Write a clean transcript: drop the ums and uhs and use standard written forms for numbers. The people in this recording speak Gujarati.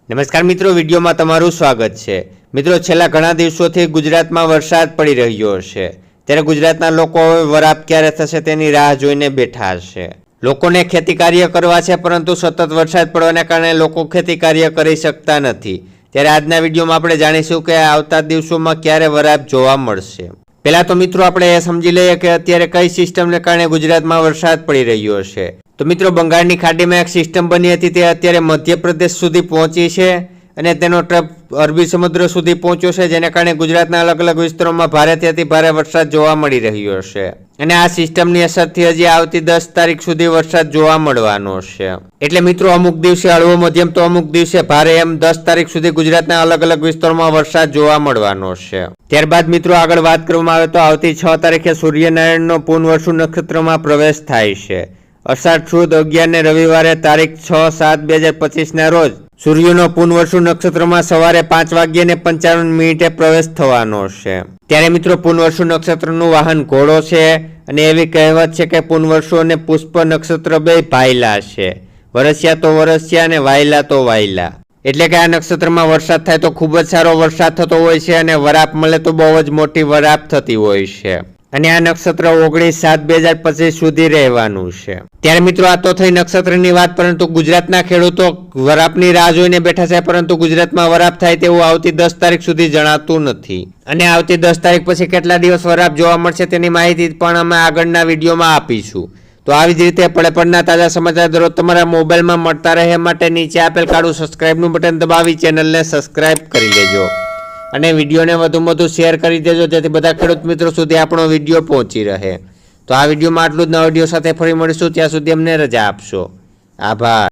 નમસ્કાર મિત્રો, વિડીયોમાં તમારું સ્વાગત છે। મિત્રો, છેલ્લા ઘણા દિવસોથી ગુજરાતમાં વરસાદ પડી રહ્યો છે, ત્યારે ગુજરાતના લોકો હવે વરાપ ક્યારે થશે તેની રાહ જોઈને બેઠા છે। લોકોને ખેતી કાર્ય કરવા છે, પરંતુ સતત વરસાદ પડવાને કારણે લોકો ખેતી કાર્ય કરી શકતા નથી। ત્યારે આજના વિડીયોમાં આપણે જાણીશું કે આવતા દિવસોમાં ક્યારે વરાપ જોવા મળશે। પહેલા તો મિત્રો આપણે એ સમજી લઈએ કે અત્યારે કઈ સિસ્ટમને કારણે ગુજરાતમાં વરસાદ પડી રહ્યો છે। તો મિત્રો, બંગાળની ખાડીમાં એક સિસ્ટમ બની હતી, તે અત્યારે મધ્યપ્રદેશ સુધી પહોંચી છે અને તેનો ટ્રપ અરબી સમુદ્ર સુધી પહોંચ્યો છે, જેને કારણે ગુજરાતના અલગ અલગ વિસ્તારોમાં ભારેથી અતિ ભારે વરસાદ જોવા મળી રહ્યો છે। અને આ સિસ્ટમની અસરથી હજી આવતી 10 તારીખ સુધી વરસાદ જોવા મળવાનો છે। એટલે મિત્રો, અમુક દિવસે હળવો મધ્યમ તો અમુક દિવસે ભારે, એમ 10 તારીખ સુધી ગુજરાતના અલગ અલગ વિસ્તારોમાં વરસાદ જોવા મળવાનો છે। ત્યારબાદ મિત્રો આગળ વાત કરવામાં આવે તો આવતી 6 તારીખે સૂર્યનારાયણનો પૂર્ણવસુ નક્ષત્રમાં પ્રવેશ થાય છે। અષાઢ સુદ 11 ને રવિવારે તારીખ 6/7/2025 ના રોજ સૂર્યનો પૂર્ણવસુ નક્ષત્રમાં સવારે 5:55 પ્રવેશ થવાનો છે। ત્યારે મિત્રો, પૂર્ણવસુ નક્ષત્રનું વાહન ઘોડો છે અને એવી કહેવત છે કે પૂર્ણવસુ અને પુષ્પ નક્ષત્ર બે ભાઈલા છે, વરસ્યા તો વરસ્યા અને વાયલા તો વાયલા। એટલે કે આ નક્ષત્રમાં વરસાદ થાય તો ખૂબ જ સારો વરસાદ થતો હોય છે અને વરાપ મળે તો બહુ જ મોટી વરાપ થતી હોય છે। અને આ નક્ષત્ર 19/7/2025 સુધી રહેવાનું છે। ત્યારે મિત્રો, આ તો થઈ નક્ષત્રની વાત, પરંતુ ગુજરાતના ખેડૂતો વરાપની રાહ જોઈને બેઠા છે, પરંતુ ગુજરાતમાં વરાપ થાય તેવું આવતી 10 તારીખ સુધી જણાતું નથી। અને આવતી 10 તારીખ પછી કેટલા દિવસ વરાપ જોવા મળશે તેની માહિતી પણ અમે આગળના વિડીયોમાં આપીશું। તો આવી જ રીતે પડના તાજા સમાચાર દરરોજ તમારા મોબાઈલમાં મળતા રહે માટે નીચે આપેલ કાળું સબસ્ક્રાઇબનું બટન દબાવી ચેનલને સબસ્ક્રાઇબ કરી લેજો અને વિડીયોને વધુમાં વધુ શેર કરી દેજો, જેથી બધા ખેડૂત મિત્રો સુધી આપણો વિડીયો પહોંચી રહે। તો આ વિડીયોમાં આટલું જ, નવા વિડીયો સાથે ફરી મળીશું, ત્યાં સુધી અમને રજા આપશો। આભાર।